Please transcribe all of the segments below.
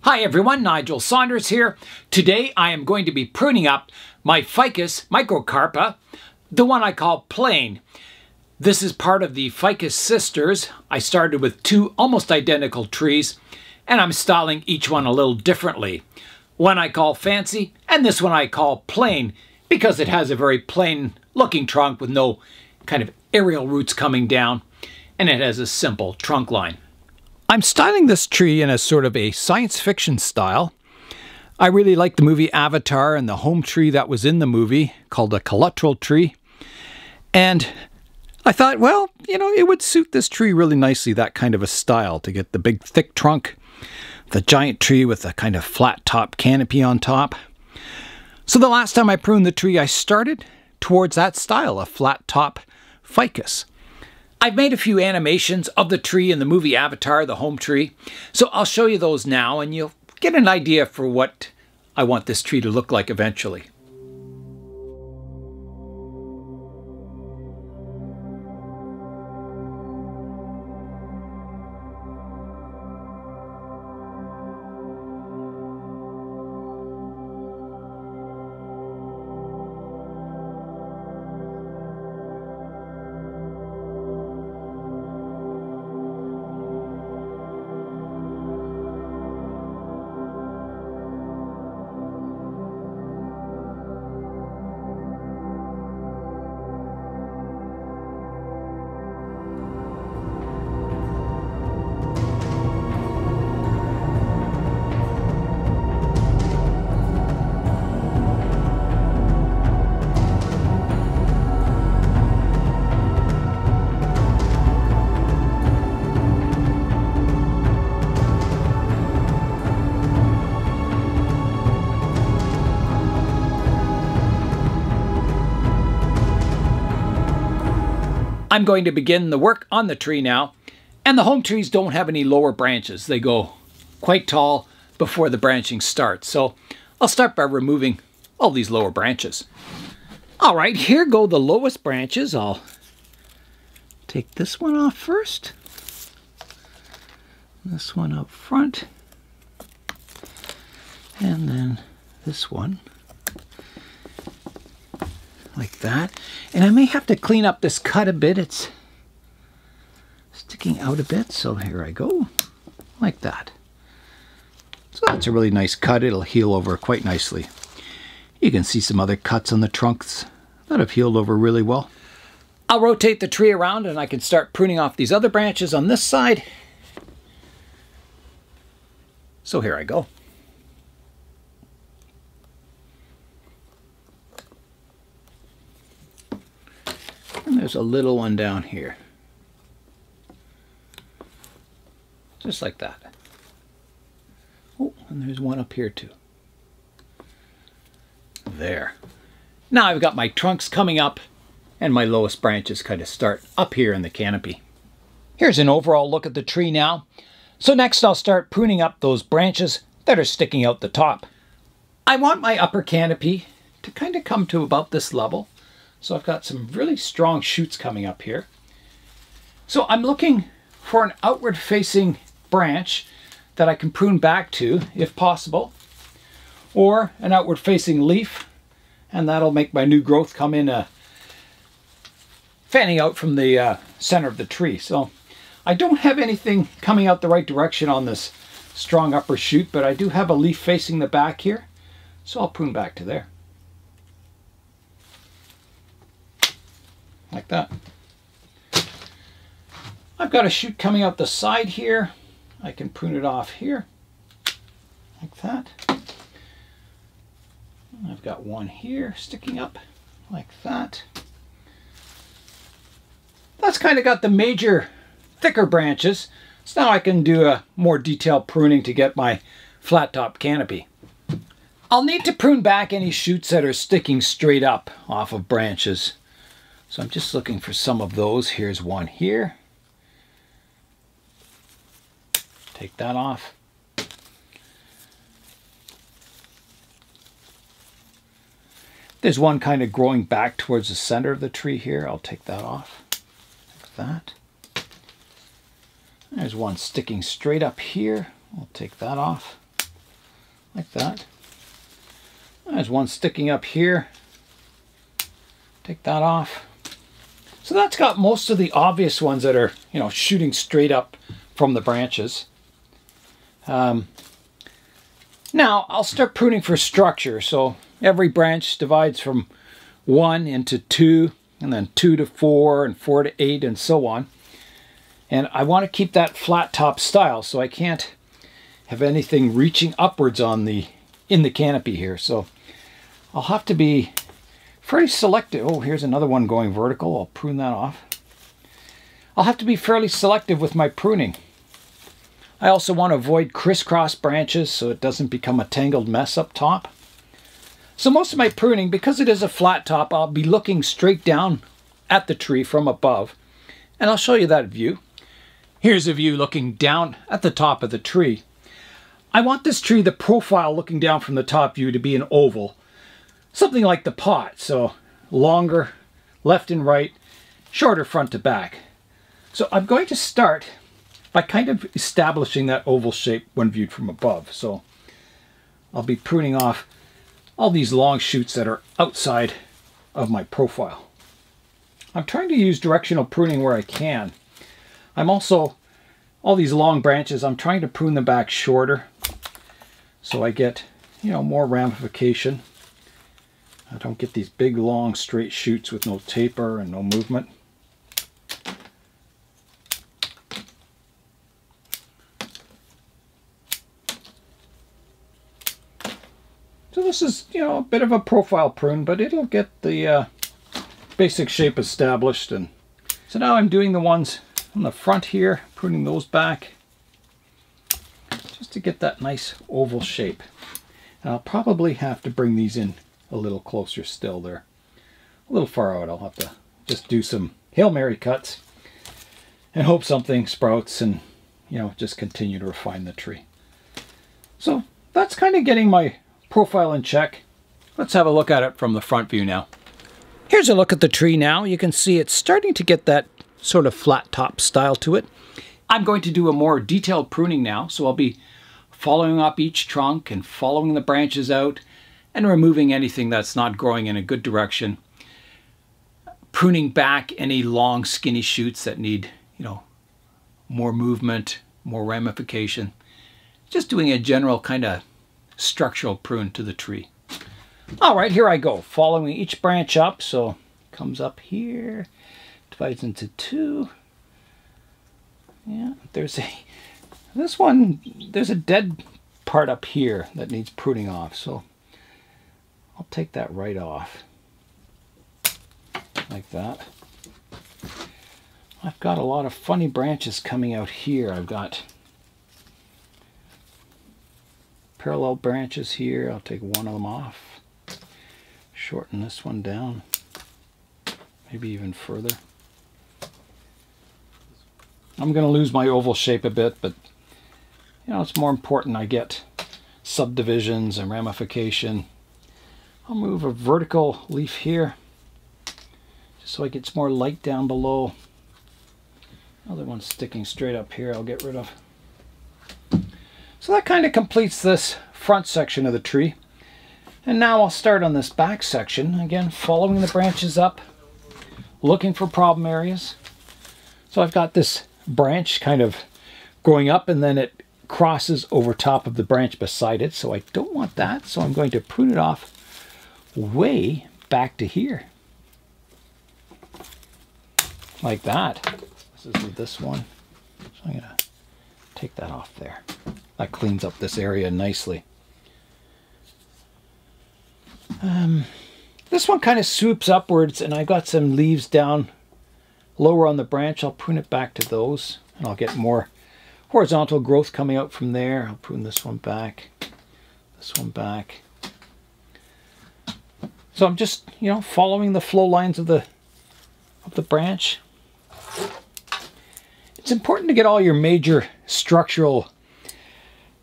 Hi everyone, Nigel Saunders here. Today I am going to be pruning up my Ficus microcarpa, the one I call plain. This is part of the Ficus sisters. I started with two almost identical trees and I'm styling each one a little differently. One I call fancy and this one I call plain because it has a very plain looking trunk with no kind of aerial roots coming down, and it has a simple trunk line. I'm styling this tree in a sort of a science fiction style. I really like the movie Avatar and the home tree that was in the movie called a collateral tree. And I thought, well, you know, it would suit this tree really nicely, that kind of a style, to get the big thick trunk, the giant tree with a kind of flat top canopy on top. So the last time I pruned the tree, I started towards that style, a flat top ficus. I've made a few animations of the tree in the movie Avatar, the home tree, so I'll show you those now and you'll get an idea for what I want this tree to look like eventually. I'm going to begin the work on the tree now, and the home trees don't have any lower branches. They go quite tall before the branching starts. So I'll start by removing all these lower branches. All right, here go the lowest branches. I'll take this one off first. This one up front. And then this one. Like that. And I may have to clean up this cut a bit. It's sticking out a bit, so here I go. Like that. So that's a really nice cut. It'll heal over quite nicely. You can see some other cuts on the trunks that have healed over really well. I'll rotate the tree around and I can start pruning off these other branches on this side. So here I go. And there's a little one down here. Just like that. Oh, and there's one up here too. There. Now I've got my trunks coming up and my lowest branches kind of start up here in the canopy. Here's an overall look at the tree now. So next I'll start pruning up those branches that are sticking out the top. I want my upper canopy to kind of come to about this level. So I've got some really strong shoots coming up here. So I'm looking for an outward facing branch that I can prune back to, if possible, or an outward facing leaf, and that'll make my new growth come in fanning out from the center of the tree. So I don't have anything coming out the right direction on this strong upper shoot, but I do have a leaf facing the back here, so I'll prune back to there. Like that. I've got a shoot coming out the side here. I can prune it off here, like that. I've got one here sticking up, like that. That's kind of got the major, thicker branches. So now I can do a more detailed pruning to get my flat top canopy. I'll need to prune back any shoots that are sticking straight up off of branches. So I'm just looking for some of those. Here's one here. Take that off. There's one kind of growing back towards the center of the tree here. I'll take that off. Like that. There's one sticking straight up here. I'll take that off. like that. There's one sticking up here. Take that off. So that's got most of the obvious ones that are, you know, shooting straight up from the branches. Now I'll start pruning for structure. So every branch divides from 1 into 2, and then 2 to 4, and 4 to 8, and so on. And I want to keep that flat top style, so I can't have anything reaching upwards on in the canopy here. So I'll have to be fairly selective. Oh, here's another one going vertical. I'll prune that off. I'll have to be fairly selective with my pruning. I also want to avoid crisscross branches so it doesn't become a tangled mess up top. So most of my pruning, because it is a flat top, I'll be looking straight down at the tree from above. And I'll show you that view. Here's a view looking down at the top of the tree. I want this tree, the profile looking down from the top view, to be an oval. Something like the pot, so longer left and right, shorter front to back. So I'm going to start by kind of establishing that oval shape when viewed from above. So I'll be pruning off all these long shoots that are outside of my profile. I'm trying to use directional pruning where I can. I'm also, all these long branches, I'm trying to prune them back shorter so I get, you know, more ramification. I don't get these big long straight shoots with no taper and no movement. So this is, you know, a bit of a profile prune, but it'll get the basic shape established. And so now I'm doing the ones on the front here, pruning those back, just to get that nice oval shape. And I'll probably have to bring these in a little closer still there. A little far out. I'll have to just do some Hail Mary cuts and hope something sprouts and, you know, just continue to refine the tree. So that's kind of getting my profile in check. Let's have a look at it from the front view now. Here's a look at the tree now. You can see it's starting to get that sort of flat top style to it. I'm going to do a more detailed pruning now, so I'll be following up each trunk and following the branches out and removing anything that's not growing in a good direction. Pruning back any long skinny shoots that need, you know, more movement, more ramification. Just doing a general kind of structural prune to the tree. All right, here I go, following each branch up. So comes up here, divides into 2. Yeah, there's a dead part up here that needs pruning off. So I'll take that right off, like that. I've got a lot of funny branches coming out here. I've got parallel branches here. I'll take one of them off, shorten this one down, maybe even further. I'm going to lose my oval shape a bit, but you know, it's more important I get subdivisions and ramification. I'll move a vertical leaf here just so it gets more light down below. Another one sticking straight up here I'll get rid of. So that kind of completes this front section of the tree. And now I'll start on this back section, again following the branches up, looking for problem areas. So I've got this branch kind of growing up and then it crosses over top of the branch beside it, so I don't want that. So I'm going to prune it off way back to here, like that. This is with this one, so I'm going to take that off there. That cleans up this area nicely. This one kind of swoops upwards and I've got some leaves down lower on the branch. I'll prune it back to those and I'll get more horizontal growth coming out from there. I'll prune this one back, this one back. So I'm just, you know, following the flow lines of the branch. It's important to get all your major structural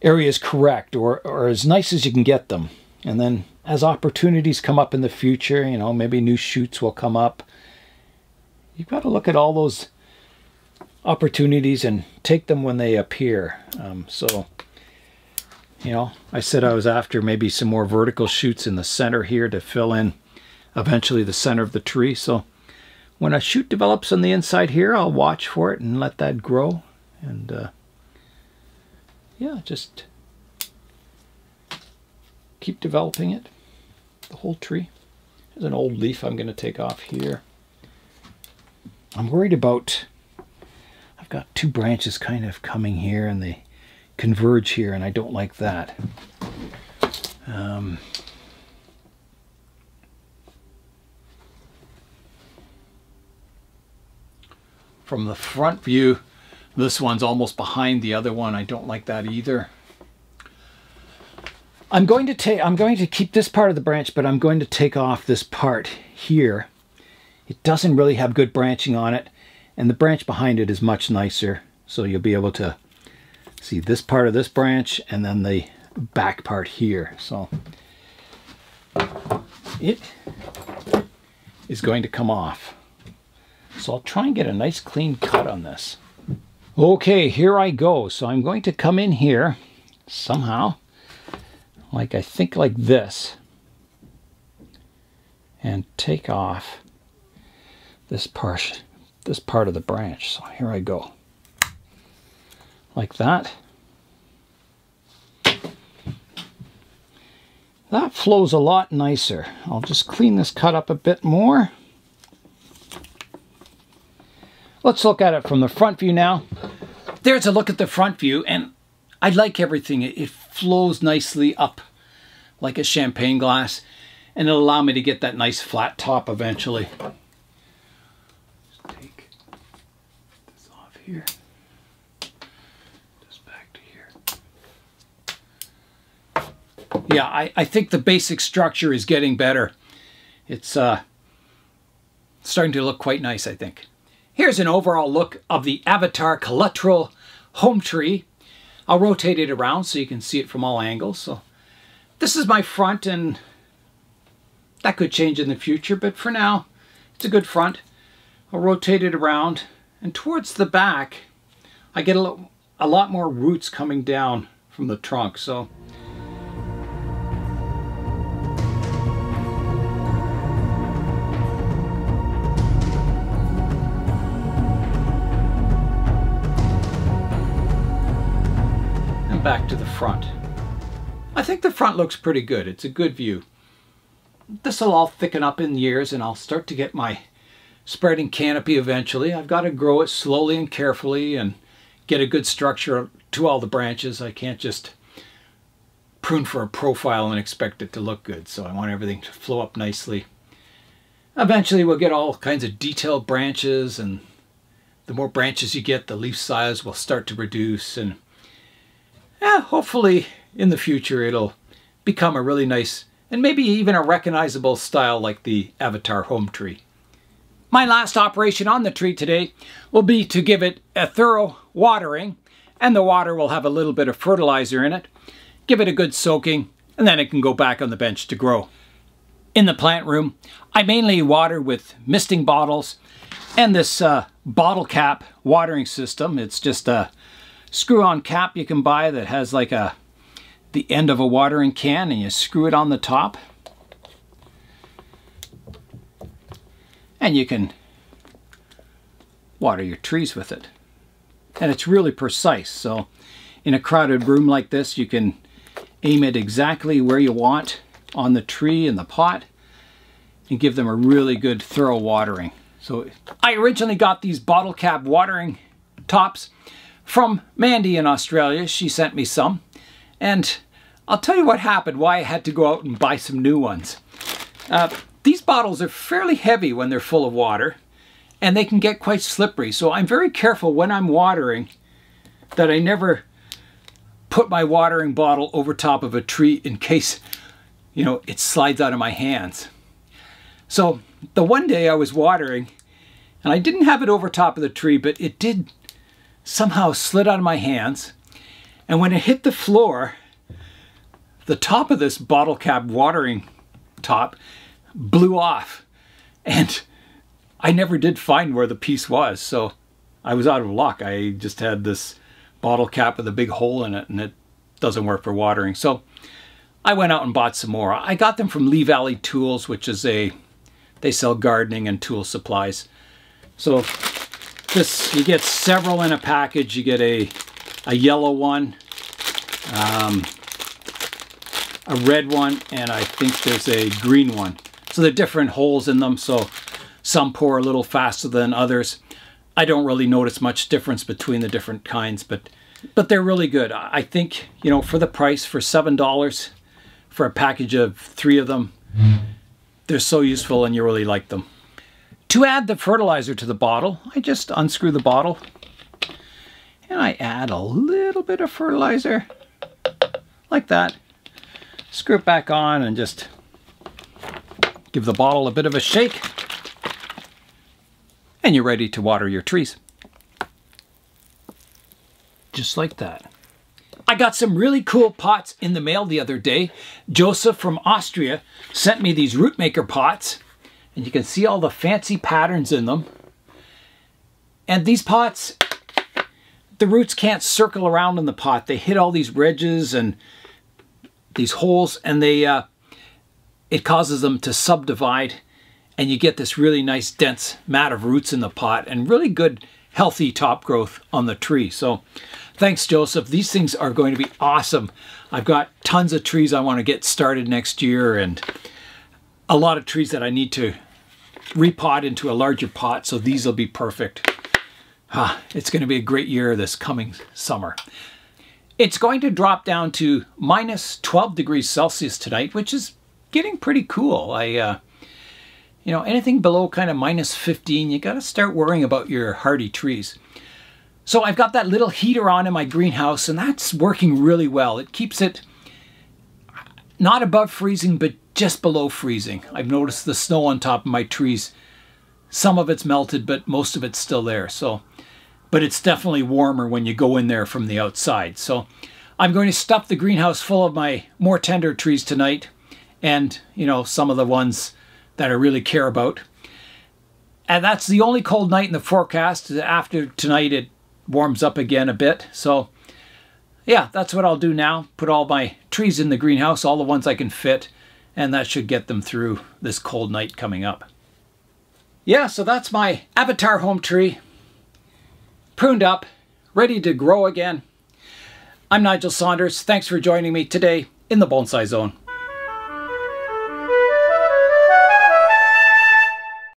areas correct, or as nice as you can get them. And then as opportunities come up in the future, you know, maybe new shoots will come up. You've got to look at all those opportunities and take them when they appear. So, You know, I said I was after maybe some more vertical shoots in the center here to fill in eventually the center of the tree. So when a shoot develops on the inside here, I'll watch for it and let that grow. And yeah, just keep developing it, the whole tree. There's an old leaf I'm going to take off here. I'm worried about, I've got two branches kind of coming here and they converge here, and I don't like that. From the front view, this one's almost behind the other one. I don't like that either. I'm going to keep this part of the branch, but I'm going to take off this part here. It doesn't really have good branching on it, and the branch behind it is much nicer, so you'll be able to see this part of this branch and then the back part here. So it is going to come off. So I'll try and get a nice clean cut on this. Okay, here I go. So I'm going to come in here somehow, like I think like this, and take off this part of the branch. So here I go. Like that. That flows a lot nicer. I'll just clean this cut up a bit more. Let's look at it from the front view now. There's a look at the front view, and I like everything. It flows nicely up like a champagne glass, and it'll allow me to get that nice flat top eventually. Just take this off here. Yeah, I think the basic structure is getting better. It's starting to look quite nice, I think. Here's an overall look of the Avatar Collateral home tree. I'll rotate it around so you can see it from all angles. So this is my front, and that could change in the future, but for now, it's a good front. I'll rotate it around, and towards the back, I get a lot more roots coming down from the trunk. So back to the front. I think the front looks pretty good. It's a good view. This will all thicken up in years, and I'll start to get my spreading canopy eventually. I've got to grow it slowly and carefully and get a good structure to all the branches. I can't just prune for a profile and expect it to look good. So I want everything to flow up nicely. Eventually we'll get all kinds of detailed branches, and the more branches you get, the leaf size will start to reduce, and yeah, hopefully in the future it'll become a really nice and maybe even a recognizable style like the Avatar home tree. My last operation on the tree today will be to give it a thorough watering, and the water will have a little bit of fertilizer in it. Give it a good soaking, and then it can go back on the bench to grow. In the plant room, I mainly water with misting bottles and this bottle cap watering system. It's just a screw-on cap you can buy that has like the end of a watering can, and you screw it on the top, and you can water your trees with it. And it's really precise, so in a crowded room like this you can aim it exactly where you want on the tree and the pot and give them a really good thorough watering. So I originally got these bottle cap watering tops from Mandy in Australia. She sent me some, and I'll tell you what happened, why I had to go out and buy some new ones. These bottles are fairly heavy when they're full of water, and they can get quite slippery. So I'm very careful when I'm watering that I never put my watering bottle over top of a tree in case, you know, it slides out of my hands. So the one day I was watering, and I didn't have it over top of the tree, but it did somehow slid out of my hands, and when it hit the floor, the top of this bottle cap watering top blew off, and I never did find where the piece was, so I was out of luck. I just had this bottle cap with a big hole in it, and it doesn't work for watering. So I went out and bought some more. I got them from Lee Valley Tools, which is they sell gardening and tool supplies. So this, you get several in a package. You get a yellow one, a red one, and I think there's a green one. So there are different holes in them, so some pour a little faster than others. I don't really notice much difference between the different kinds, but they're really good. I think, you know, for the price, for $7 for a package of 3 of them, they're so useful and you really like them. To add the fertilizer to the bottle, I just unscrew the bottle and I add a little bit of fertilizer like that. Screw it back on and just give the bottle a bit of a shake, and you're ready to water your trees. Just like that. I got some really cool pots in the mail the other day. Joseph from Austria sent me these root maker pots, and you can see all the fancy patterns in them. And these pots, the roots can't circle around in the pot. They hit all these ridges and these holes, and it causes them to subdivide, and you get this really nice dense mat of roots in the pot and really good healthy top growth on the tree. So thanks, Joseph. These things are going to be awesome. I've got tons of trees I want to get started next year, and a lot of trees that I need to repot into a larger pot, so these will be perfect. It's going to be a great year this coming summer. It's going to drop down to minus 12 degrees Celsius tonight, which is getting pretty cool. You know, anything below kind of minus 15, you got to start worrying about your hardy trees. So I've got that little heater on in my greenhouse, and that's working really well. It keeps it not above freezing, but just below freezing. I've noticed the snow on top of my trees. Some of it's melted, but most of it's still there. But it's definitely warmer when you go in there from the outside. So I'm going to stuff the greenhouse full of my more tender trees tonight, and, you know, some of the ones that I really care about. And that's the only cold night in the forecast. After tonight, it warms up again a bit. So yeah, that's what I'll do now. Put all my trees in the greenhouse, all the ones I can fit, and that should get them through this cold night coming up. Yeah, so that's my avatar home tree. Pruned up, ready to grow again. I'm Nigel Saunders. Thanks for joining me today in the Bonsai Zone.